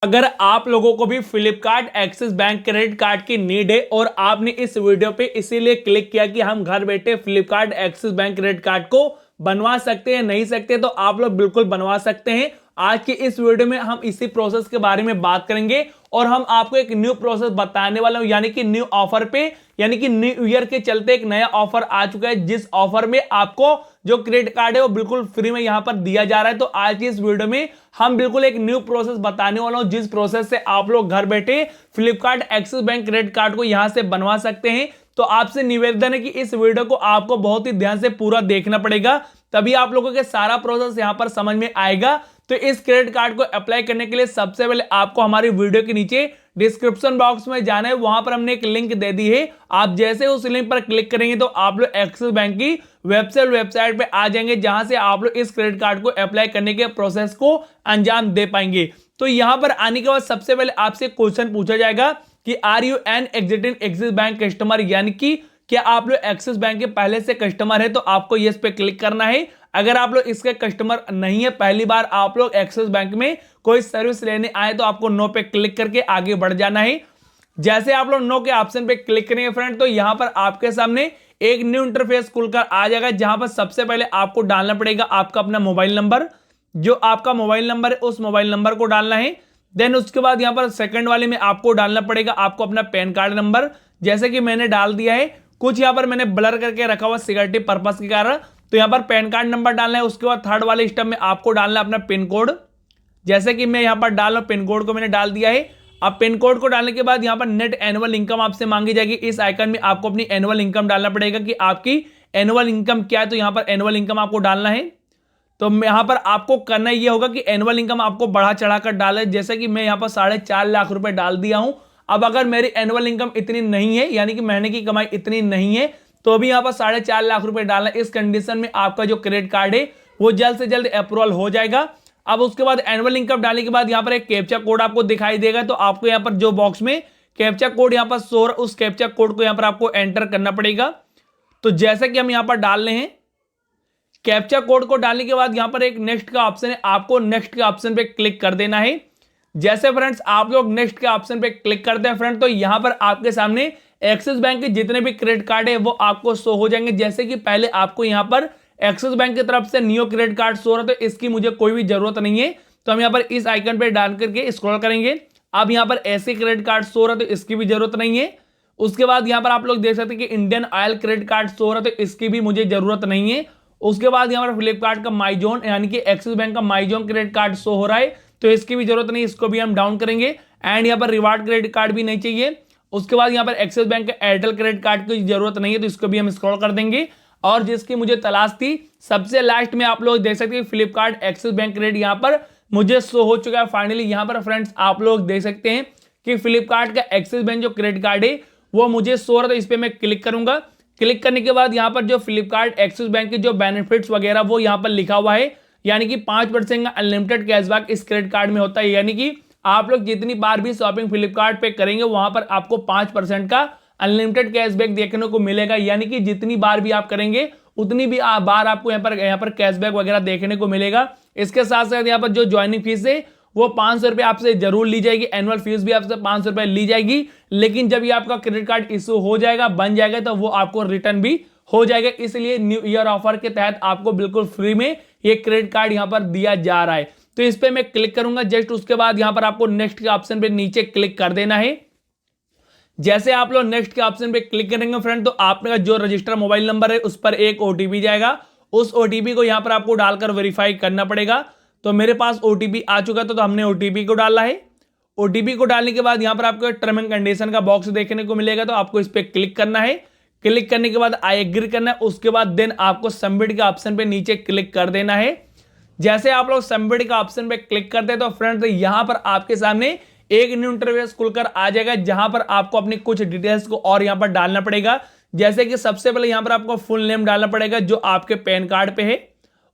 अगर आप लोगों को भी Flipkart axis bank credit card की नीड है और आपने इस वीडियो पे इसीलिए क्लिक किया कि हम घर बैठे Flipkart axis bank credit card को बनवा सकते हैं नहीं सकते, तो आप लोग बिल्कुल बनवा सकते हैं। आज की इस वीडियो में हम इसी प्रोसेस के बारे में बात करेंगे और हम आपको एक न्यू प्रोसेस बताने वाला हूं, यानी कि न्यू ऑफर पे, यानी कि न्यू ईयर के चलते एक नया ऑफर आ चुका है, जिस ऑफर में आपको जो क्रेडिट कार्ड है वो बिल्कुल फ्री में यहां पर दिया जा रहा है। तो आज की इस वीडियो में हम बिल्कुल एक न्यू प्रोसेस बताने वाला हूं, जिस प्रोसेस से आप लोग घर बैठे Flipkart axis bank credit card को यहां से बनवा सकते हैं। तो आपसे निवेदन है कि इस वीडियो को आपको बहुत ही ध्यान से पूरा देखना पड़ेगा, तभी आप लोगों के सारा प्रोसेस यहां पर समझ में आएगा। तो इस क्रेडिट कार्ड को अप्लाई करने के लिए सबसे पहले आपको हमारी वीडियो के नीचे डिस्क्रिप्शन बॉक्स में जाना है, वहां पर हमने एक लिंक दे दी है। आप जैसे उस लिंक पर क्लिक करेंगे तो आप लोग एक्सिस बैंक की वेबसाइट पे आ जाएंगे, जहां से आप लोग इस क्रेडिट कार्ड को अप्लाई करने के प्रोसेस को अंजाम दे पाएंगे। तो यहां पर आने के बाद सबसे पहले आपसे क्वेश्चन पूछा जाएगा कि are you an existing Axis bank customer, यानी कि क्या आप लोग एक्सिस बैंक के पहले से कस्टमर है, तो आपको यस पे क्लिक करना है। अगर आप लोग इसके कस्टमर नहीं है, पहली बार आप लोग एक्सिस बैंक में कोई सर्विस लेने आए, तो आपको नो पे क्लिक करके आगे बढ़ जाना है। जैसे आप लोग नो के ऑप्शन पे क्लिक करेंगे फ्रेंड, तो यहां पर आपके सामने एक न्यू इंटरफेस खुलकर आ जाएगा, जहां पर सबसे पहले आपको डालना पड़ेगा आपका अपना मोबाइल नंबर। जो आपका मोबाइल नंबर है उस मोबाइल नंबर को डालना है। देन उसके बाद यहां पर सेकंड वाले में आपको डालना पड़ेगा आपको अपना पैन कार्ड नंबर, जैसे कि मैंने डाल दिया है। कुछ यहां पर मैंने ब्लर करके रखा हुआ सिक्योरिटी पर्पस के कारण, तो यहां पर पैन कार्ड नंबर डालना है। उसके बाद थर्ड वाले स्टेप में आपको डालना है अपना पिन कोड, जैसे कि मैं यहां पर डाल रहा हूं, पिन कोड को मैंने डाल दिया है। अब पिन कोड को डालने के बाद यहां पर नेट एनुअल इनकम आपसे मांगी जाएगी। इस आइकन में आपको अपनी एनुअल इनकम डालना पड़ेगा कि आपकी एनुअल इनकम क्या है, तो यहां पर एनुअल इनकम आपको डालना है। तो यहां पर आपको करना यह होगा कि एनुअल इनकम आपको बढ़ा चढ़ाकर डाले, जैसे कि मैं यहां पर 4.5 लाख रुपए डाल दिया हूं। अब अगर मेरी एनुअल इनकम इतनी नहीं है, यानी कि महीने की कमाई इतनी नहीं है, तो भी यहां पर 4.5 लाख रुपए डालना। इस कंडीशन में आपका जो क्रेडिट कार्ड है वो जल्द से जल्द अप्रूवल हो जाएगा। अब उसके बाद एनुअल इनकम डालने के बाद यहां पर एक कैप्चा कोड आपको दिखाई देगा, तो आपको यहां पर जो बॉक्स में कैप्चा कोड यहां पर शो, उस कैप्चा कोड को यहां पर आपको एंटर करना पड़ेगा। तो जैसे कि हम यहां पर डाल रहे हैं, कैप्चा कोड को डालने के बाद यहां पर एक नेक्स्ट का ऑप्शन है, आपको नेक्स्ट के ऑप्शन पे क्लिक कर देना है। जैसे फ्रेंड्स आप लोग नेक्स्ट के ऑप्शन पे क्लिक करते हैं फ्रेंड, तो यहां पर आपके सामने एक्सिस बैंक के जितने भी क्रेडिट कार्ड है वो आपको शो हो जाएंगे। जैसे कि पहले आपको यहां पर एक्सिस बैंक की तरफ से न्यू क्रेडिट कार्ड शो रहा, तो इसकी मुझे कोई भी जरूरत नहीं है। तो हम यहां पर इस आइकन पे डाल करके स्क्रॉल करेंगे। अब यहां पर ऐसे क्रेडिट कार्ड शो रहा, तो इसकी भी जरूरत नहीं है। उसके बाद यहां पर आप लोग देख सकते हैं कि Indian oil credit card show रहा, तो इसकी भी मुझे जरूरत नहीं है। उसके बाद यहां पर फ्लिपकार्ट का माई जोन, यानी कि एक्सिस बैंक का my zone credit card show हो रहा है, तो इसकी भी जरूरत नहीं, इसको भी हम डाउन करेंगे। एंड यहां पर रिवार्ड क्रेडिट कार्ड भी नहीं चाहिए। उसके बाद यहां पर एक्सिस बैंक का एयरटेल क्रेडिट कार्ड की जरूरत नहीं है, तो इसको भी हम स्क्रॉल कर देंगे। और जिसकी मुझे तलाश थी सबसे लास्ट में आप लोग देख सकते हैं फ्लिपकार्ट एक्सिस बैंक क्रेडिट यहां पर मुझे शो हो चुका है फाइनली। यहां पर फ्रेंड्स आप लोग देख सकते हैं कि फ्लिपकार्ट का एक्सिस बैंक जो क्रेडिट कार्ड है वो मुझे शो हो रहा है, तो इस पर मैं क्लिक करूंगा। क्लिक करने के बाद यहां पर जो फ्लिपकार्ट एक्सिस बैंक के जो बेनिफिट्स वगैरह वो यहां पर लिखा हुआ है, यानी कि 5% का अनलिमिटेड कैशबैक इस क्रेडिट कार्ड में होता है। यानी कि आप लोग जितनी बार भी शॉपिंग फ्लिपकार्ट पे करेंगे वहां पर आपको 5% का अनलिमिटेड कैशबैक देखने को मिलेगा। यानी कि जितनी बार भी आप करेंगे उतनी भी बार आपको यहाँ पर कैशबैक वगैरह देखने को मिलेगा। इसके साथ साथ यहाँ पर जो ज्वाइनिंग फीस है वो 500 रुपये आपसे जरूर ली जाएगी, एनुअल फीस भी आपसे 500 रुपये ली जाएगी। लेकिन जब ये आपका क्रेडिट कार्ड इशू हो जाएगा, बन जाएगा, तो वो आपको रिटर्न भी हो जाएगा। इसलिए न्यू ईयर ऑफर के तहत आपको बिल्कुल फ्री में ये क्रेडिट कार्ड यहाँ पर दिया जा रहा है। तो इस पर मैं क्लिक करूंगा। जस्ट उसके बाद यहाँ पर आपको नेक्स्ट के ऑप्शन पे नीचे क्लिक कर देना है। जैसे आप लोग नेक्स्ट के ऑप्शन पे क्लिक करेंगे फ्रेंड, तो आपका जो रजिस्टर मोबाइल नंबर है उस पर एक ओटीपी जाएगा। उस ओटीपी को यहां पर आपको डालकर वेरीफाई करना पड़ेगा। तो मेरे पास ओटीपी आ चुका था, तो हमने ओटीपी को डाला है। ओटीपी को डालने के बाद यहां पर आपको टर्म एंड कंडीशन का बॉक्स देखने को मिलेगा, तो आपको इस पर क्लिक करना है। क्लिक करने के बाद आई एग्री करना है। उसके बाद देन आपको सबमिट के ऑप्शन पे नीचे क्लिक कर देना है। जैसे आप लोग सबमिट का ऑप्शन पे क्लिक करते हैं तो फ्रेंड्स यहां पर आपके सामने एक न्यू इंटरफेस खुलकर आ जाएगा, जहां पर आपको अपनी कुछ डिटेल्स को और यहां पर डालना पड़ेगा। जैसे कि सबसे पहले यहां पर आपको फुल नेम डालना पड़ेगा, जो आपके पैन कार्ड पे है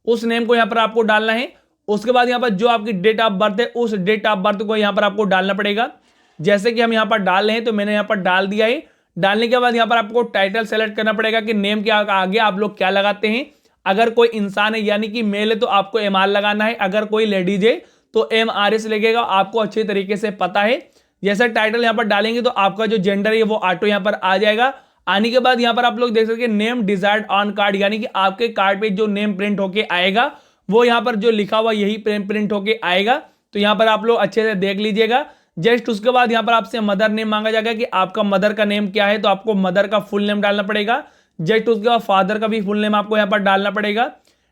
उस नेम को यहां पर आपको डालना है। उसके बाद यहां पर जो आपकी डेट ऑफ बर्थ है उस डेट ऑफ बर्थ को यहां पर आपको डालना पड़ेगा। जैसे कि हम यहां पर डाल रहे हैं, तो मैंने यहां पर डाल दिया है। डालने के बाद यहां पर आपको टाइटल सेलेक्ट करना पड़ेगा कि नेम के आगे आप लोग क्या लगाते हैं। अगर कोई इंसान है यानी कि मेल है तो आपको एमआर लगाना है, अगर कोई लेडीज है तो MRS लगेगा, आपको अच्छे तरीके से पता है। जैसा टाइटल यहाँ पर डालेंगे तो आपका जो जेंडर है वो ऑटो यहाँ पर आ जाएगा। आने के बाद यहाँ पर आप लोग देख सकते हैं नेम डिजायर्ड ऑन कार्ड, यानी कि आपके कार्ड पे जो नेम प्रिंट होके आएगा वो यहाँ पर जो लिखा हुआ यही प्रिंट होके आएगा। तो यहाँ पर आप लोग अच्छे से देख लीजिएगा। जस्ट उसके बाद यहाँ पर आपसे मदर नेम मांगा जाएगा कि आपका मदर का नेम क्या है, तो आपको मदर का फुल नेम डालना पड़ेगा। जस्ट उसके बाद फादर का भी फुल नेम आपको यहाँ पर डालना पड़ेगा।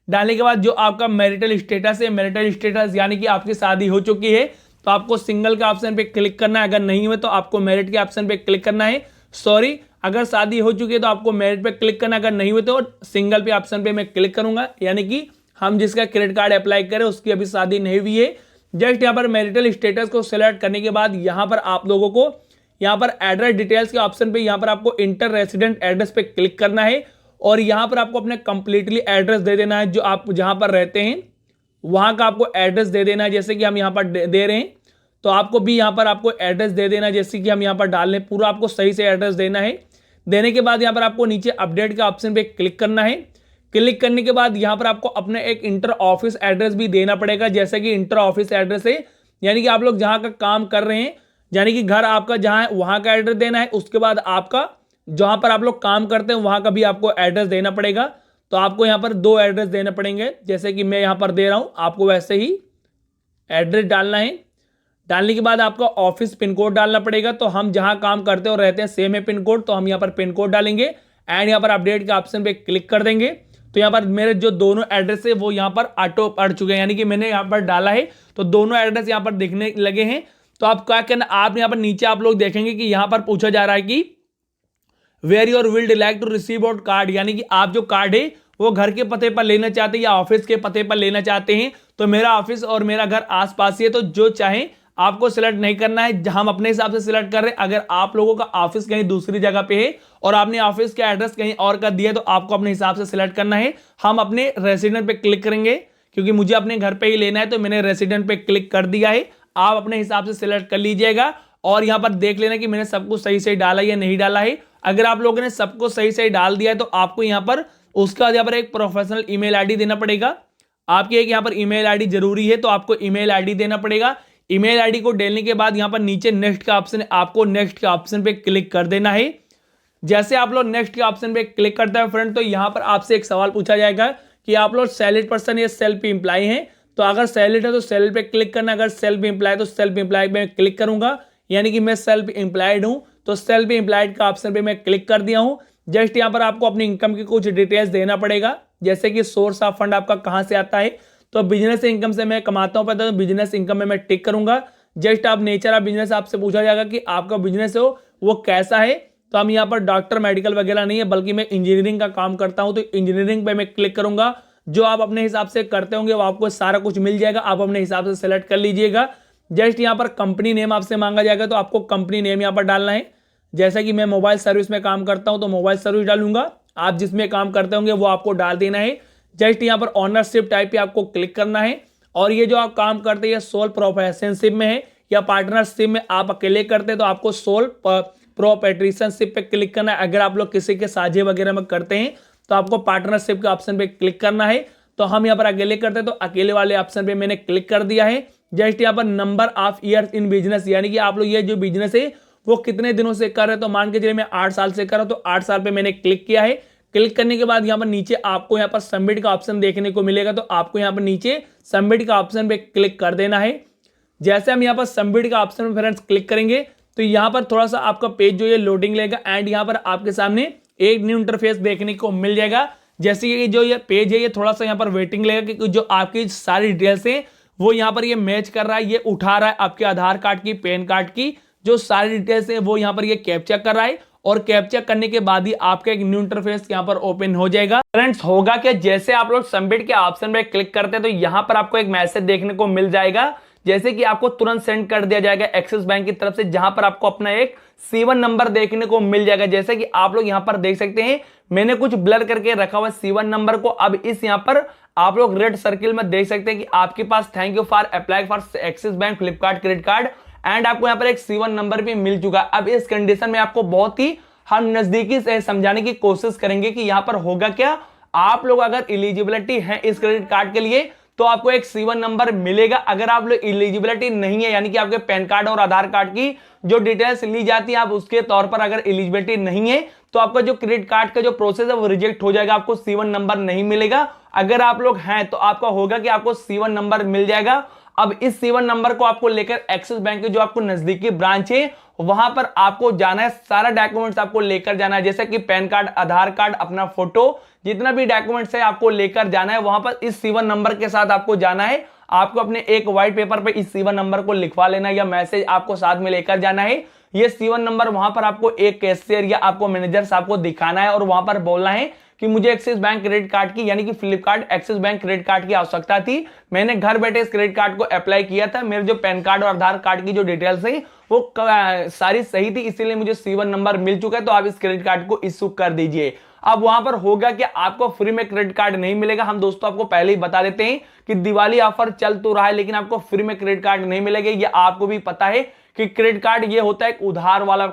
डालने के बाद जो आपका मैरिटल स्टेटस है, मैरिटल स्टेटस यानी कि आपकी शादी हो चुकी है तो आपको सिंगल के ऑप्शन पे क्लिक करना है, अगर नहीं हुए तो आपको मैरिट के ऑप्शन पे क्लिक करना है। सॉरी, अगर शादी हो चुकी है तो आपको मैरिट पे क्लिक करना, अगर नहीं हुए तो सिंगल पे ऑप्शन पे मैं क्लिक करूंगा, यानी कि हम जिसका क्रेडिट कार्ड अप्लाई करें उसकी अभी शादी नहीं हुई है। जस्ट यहाँ पर मैरिटल स्टेटस को सिलेक्ट करने के बाद यहाँ पर आप लोगों को यहाँ पर एड्रेस डिटेल्स के ऑप्शन पे यहाँ पर आपको इंटर रेसिडेंट एड्रेस पे क्लिक करना है और यहाँ पर आपको अपने कंप्लीटली एड्रेस दे देना है, जो आप जहाँ पर रहते हैं वहाँ का आपको एड्रेस दे देना है। जैसे कि हम यहाँ पर दे रहे हैं तो आपको भी यहाँ पर आपको एड्रेस दे देना है, जैसे कि हम यहाँ पर डाल रहे हैं, पूरा आपको सही से एड्रेस देना है। देने के बाद यहाँ पर आपको नीचे अपडेट के ऑप्शन पे क्लिक करना है। क्लिक करने के बाद यहाँ पर आपको अपने एक इंटर ऑफिस एड्रेस भी देना पड़ेगा, जैसे कि इंटर ऑफिस एड्रेस है यानी कि आप लोग जहाँ का काम कर रहे हैं, यानी कि घर आपका जहाँ है वहाँ का एड्रेस देना है। उसके बाद आपका जहाँ पर आप लोग काम करते हैं वहाँ का भी आपको एड्रेस देना पड़ेगा। तो आपको यहाँ पर 2 एड्रेस देने पड़ेंगे, जैसे कि मैं यहाँ पर दे रहा हूँ, आपको वैसे ही एड्रेस डालना है। डालने के बाद आपका ऑफिस पिन कोड डालना पड़ेगा, तो हम जहाँ काम करते और रहते हैं सेम है पिन कोड, तो हम यहाँ पर पिन कोड डालेंगे एंड यहाँ पर अपडेट के ऑप्शन पे क्लिक कर देंगे। तो यहाँ पर मेरे जो दोनों एड्रेस है वो यहाँ पर ऑटो पड़ चुके हैं, यानी कि मैंने यहाँ पर डाला है तो दोनों एड्रेस यहाँ पर दिखने लगे हैं। तो आप क्या करना, आप यहाँ पर नीचे आप लोग देखेंगे कि यहाँ पर पूछा जा रहा है कि where your would like to receive out card, यानी कि आप जो कार्ड है वो घर के पते पर लेना चाहते हैं या ऑफिस के पते पर लेना चाहते हैं। तो मेरा ऑफिस और मेरा घर आसपास ही है, तो जो चाहे आपको सिलेक्ट नहीं करना है, हम अपने हिसाब से सिलेक्ट कर रहे हैं। अगर आप लोगों का ऑफिस कहीं दूसरी जगह पे है और आपने ऑफिस का एड्रेस कहीं और का दिया तो आपको अपने हिसाब से सिलेक्ट करना है। हम अपने रेसिडेंट पे क्लिक करेंगे क्योंकि मुझे अपने घर पे ही लेना है, तो मैंने रेसिडेंट पे क्लिक कर दिया है। आप अपने हिसाब से सिलेक्ट कर लीजिएगा और यहाँ पर देख लेना कि मैंने सब कुछ सही से डाला या नहीं डाला है। अगर आप लोगों ने सबको सही से डाल दिया है तो आपको यहाँ पर उसका यहाँ पर एक प्रोफेशनल ईमेल आईडी देना पड़ेगा। आपकी एक यहाँ पर ईमेल आईडी जरूरी है, तो आपको ईमेल आईडी देना पड़ेगा। ईमेल आईडी को डालने के बाद यहाँ पर नीचे नेक्स्ट का ऑप्शन है, आपको नेक्स्ट के ऑप्शन पे क्लिक कर देना है। जैसे आप लोग नेक्स्ट के ऑप्शन पे क्लिक करते हैं फ्रेंड, तो यहाँ पर आपसे एक सवाल पूछा जाएगा कि आप लोग सैलरीड पर्सन या सेल्फ एम्प्लॉय हैं। तो अगर सैलरीड है तो सैलरी पे क्लिक करना, अगर सेल्फ एम्प्लॉय तो सेल्फ एम्प्लॉय पे क्लिक करूंगा, यानी कि मैं सेल्फ एम्प्लॉयड हूं तो सेल्फ एम्प्लॉयड का ऑप्शन पे मैं क्लिक कर दिया हूं। जस्ट यहाँ पर आपको अपनी इनकम की कुछ डिटेल्स देना पड़ेगा, जैसे कि सोर्स ऑफ फंड आपका कहाँ से आता है। तो बिजनेस इनकम से मैं कमाता हूँ, पता है, तो बिजनेस इनकम में मैं टिक करूंगा। जस्ट आप नेचर ऑफ बिजनेस आपसे पूछा जाएगा कि आपका बिजनेस हो वो कैसा है। तो हम यहाँ पर डॉक्टर मेडिकल वगैरह नहीं है, बल्कि मैं इंजीनियरिंग का काम करता हूँ, तो इंजीनियरिंग पे मैं क्लिक करूंगा। जो आप अपने हिसाब से करते होंगे वो आपको सारा कुछ मिल जाएगा, आप अपने हिसाब से सेलेक्ट कर लीजिएगा। जस्ट यहाँ पर कंपनी नेम आपसे मांगा जाएगा, तो आपको कंपनी नेम यहाँ पर डालना है। जैसा कि मैं मोबाइल सर्विस में काम करता हूँ तो मोबाइल सर्विस डालूंगा, आप जिसमें काम करते होंगे वो आपको डाल देना है। जस्ट यहाँ पर ऑनरशिप टाइप पे आपको क्लिक करना है। और ये जो आप काम करते हैं सोल प्रोफेशनशिप में है या पार्टनरशिप में आप अकेले करते हैं तो आपको सोल प्रोप्राइटरशिप पे क्लिक करना है। अगर आप लोग किसी के साझे वगैरह में करते हैं तो आपको पार्टनरशिप के ऑप्शन पे क्लिक करना है। तो हम यहाँ पर अकेले करते हैं तो अकेले वाले ऑप्शन पे मैंने क्लिक कर दिया है। जस्ट यहाँ पर number of years in business, यानी कि आप लोग ये जो बिजनेस है वो कितने दिनों से कर रहे हैं। तो मान के चलिए मैं 8 साल से कर रहा हूं, तो 8 साल पे मैंने क्लिक किया है। क्लिक करने के बाद यहाँ पर नीचे आपको यहाँ पर सबमिट का ऑप्शन देखने को मिलेगा, तो आपको यहाँ पर नीचे सबमिट का ऑप्शन पे क्लिक कर देना है। जैसे हम यहाँ पर सबमिट का ऑप्शन फ्रेंड्स क्लिक करेंगे तो यहाँ पर थोड़ा सा आपका पेज जो है लोडिंग लेगा एंड यहाँ पर आपके सामने एक न्यू इंटरफेस देखने को मिल जाएगा। जैसे कि जो ये पेज है ये थोड़ा सा यहाँ पर वेटिंग लेगा, क्योंकि जो आपकी सारी डिटेल्स है वो यहाँ पर ये मैच कर रहा है, ये उठा रहा है आपके आधार कार्ड की, पैन कार्ड की जो सारी डिटेल्स है वो यहाँ पर ये कैप्चा कर रहा है। और कैप्चा करने के बाद ही आपका एक न्यू इंटरफेस यहाँ पर ओपन हो जाएगा। फ्रेंड्स होगा क्या, जैसे आप लोग सबमिट के ऑप्शन पे क्लिक करते हैं तो यहाँ पर आपको एक मैसेज देखने को मिल जाएगा, जैसे कि आपको तुरंत सेंड कर दिया जाएगा एक्सिस बैंक की तरफ से, जहां पर आपको अपना एक C1 नंबर देखने को मिल जाएगा। जैसे कि आप लोग यहां पर देख सकते हैं मैंने कुछ ब्लर करके रखा हुआ C1 नंबर को। अब इस यहां पर आप लोग रेड सर्किल में देख सकते हैं कि आपके पास thank you for apply for Axis bank Flipkart credit card and आपको यहाँ पर एक C1 नंबर भी मिल चुका है। अब इस कंडीशन में आपको बहुत ही हम नजदीकी से समझाने की कोशिश करेंगे कि यहाँ पर होगा क्या। आप लोग अगर एलिजिबिलिटी है इस क्रेडिट कार्ड के लिए तो आपको एक C1 नंबर मिलेगा। अगर आप लोग एलिजिबिलिटी नहीं है, यानी कि आपके पैन कार्ड और आधार कार्ड की जो डिटेल्स ली जाती है, आप उसके तौर पर अगर एलिजिबिलिटी नहीं है तो आपका जो क्रेडिट कार्ड का जो प्रोसेस है वो रिजेक्ट हो जाएगा, आपको C1 नंबर नहीं मिलेगा। अगर आप लोग हैं तो आपका होगा कि आपको C1 नंबर मिल जाएगा। अब इस C1 नंबर को आपको लेकर एक्सिस बैंक के जो आपको नजदीकी ब्रांच है वहां पर आपको जाना है, सारा डॉक्यूमेंट्स आपको लेकर जाना है, जैसे कि पैन कार्ड, आधार कार्ड, अपना फोटो, जितना भी डॉक्यूमेंट्स है आपको लेकर जाना है। वहां पर इस C1 नंबर के साथ आपको जाना है। आपको अपने एक व्हाइट पेपर पे इस C1 नंबर को लिखवा लेना है या मैसेज आपको साथ में लेकर जाना है। ये C1 नंबर वहां पर आपको एक कैशियर या आपको मैनेजर साहब को दिखाना है और वहां पर बोलना है कि मुझे एक्सिस बैंक क्रेडिट कार्ड की, यानी कि Flipkart axis bank credit card की आवश्यकता थी। मैंने घर बैठे इस क्रेडिट कार्ड को अप्लाई किया था, मेरे जो पैन कार्ड और आधार कार्ड की जो डिटेल्स है वो सारी सही थी, इसीलिए मुझे C1 नंबर मिल चुका है, तो आप इस क्रेडिट कार्ड को इश्यू कर दीजिए। अब वहां पर होगा कि आपको फ्री में क्रेडिट कार्ड नहीं मिलेगा। हम दोस्तों आपको पहले ही बता देते हैं कि दिवाली ऑफर चल तो रहा है, लेकिन आपको फ्री में क्रेडिट कार्ड नहीं मिलेगा। ये आपको भी पता है कि क्रेडिट कार्ड ये होता है एक उधार वाला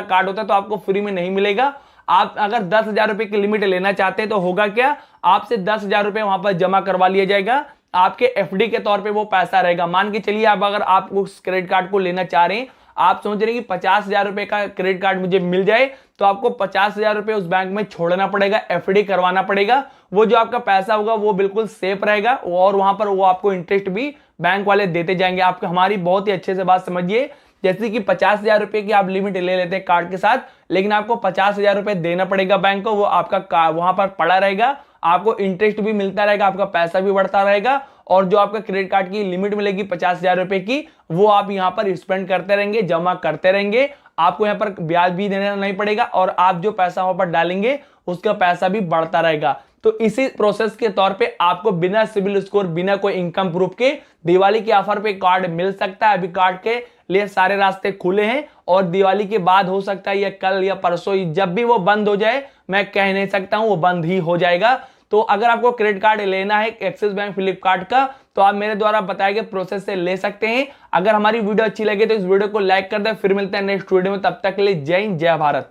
कार्ड होता है, तो आपको फ्री में नहीं मिलेगा। आप अगर 10,000 रुपए की लिमिट लेना चाहते हैं तो होगा क्या, आपसे 10,000 रुपए वहां पर जमा करवा लिया जाएगा, आपके FD के तौर पे वो पैसा रहेगा। मान के चलिए आप अगर आप उस क्रेडिट कार्ड को लेना चाह रहे हैं, आप सोच रहे हैं कि 50,000 रुपए का क्रेडिट कार्ड मुझे मिल जाए, तो आपको 50,000 रुपए उस बैंक में छोड़ना पड़ेगा, FD करवाना पड़ेगा। वो जो आपका पैसा होगा वो बिल्कुल सेफ रहेगा और वहां पर वो आपको इंटरेस्ट भी बैंक वाले देते जाएंगे। आपको हमारी बहुत ही अच्छे से बात समझिए, जैसे कि 50,000 रुपए की आप लिमिट ले लेते हैं कार्ड के साथ, लेकिन आपको 50,000 रुपए देना पड़ेगा बैंक को, वो आपका वहां पर पड़ा रहेगा, आपको इंटरेस्ट भी मिलता रहेगा, आपका पैसा भी बढ़ता रहेगा और जो आपका क्रेडिट कार्ड की लिमिट मिलेगी 50,000 रुपए की, वो आप यहां पर स्पेंड करते रहेंगे, जमा करते रहेंगे। आपको यहाँ पर ब्याज भी देना नहीं पड़ेगा और आप जो पैसा वहां पर डालेंगे उसका पैसा भी बढ़ता रहेगा। तो इसी प्रोसेस के तौर पे आपको बिना सिविल स्कोर, बिना कोई इनकम प्रूफ के दिवाली के ऑफर पे कार्ड मिल सकता है। अभी कार्ड के लिए सारे रास्ते खुले हैं और दिवाली के बाद हो सकता है या कल या परसों, जब भी वो बंद हो जाए मैं कह नहीं सकता हूं, वो बंद ही हो जाएगा। तो अगर आपको क्रेडिट कार्ड लेना है एक्सिस बैंक फ्लिपकार्ट का, तो आप मेरे द्वारा बताए गए प्रोसेस से ले सकते हैं। अगर हमारी वीडियो अच्छी लगे तो इस वीडियो को लाइक कर दें। फिर मिलते हैं नेक्स्ट वीडियो में, तब तक के लिए जय हिंद, जय भारत।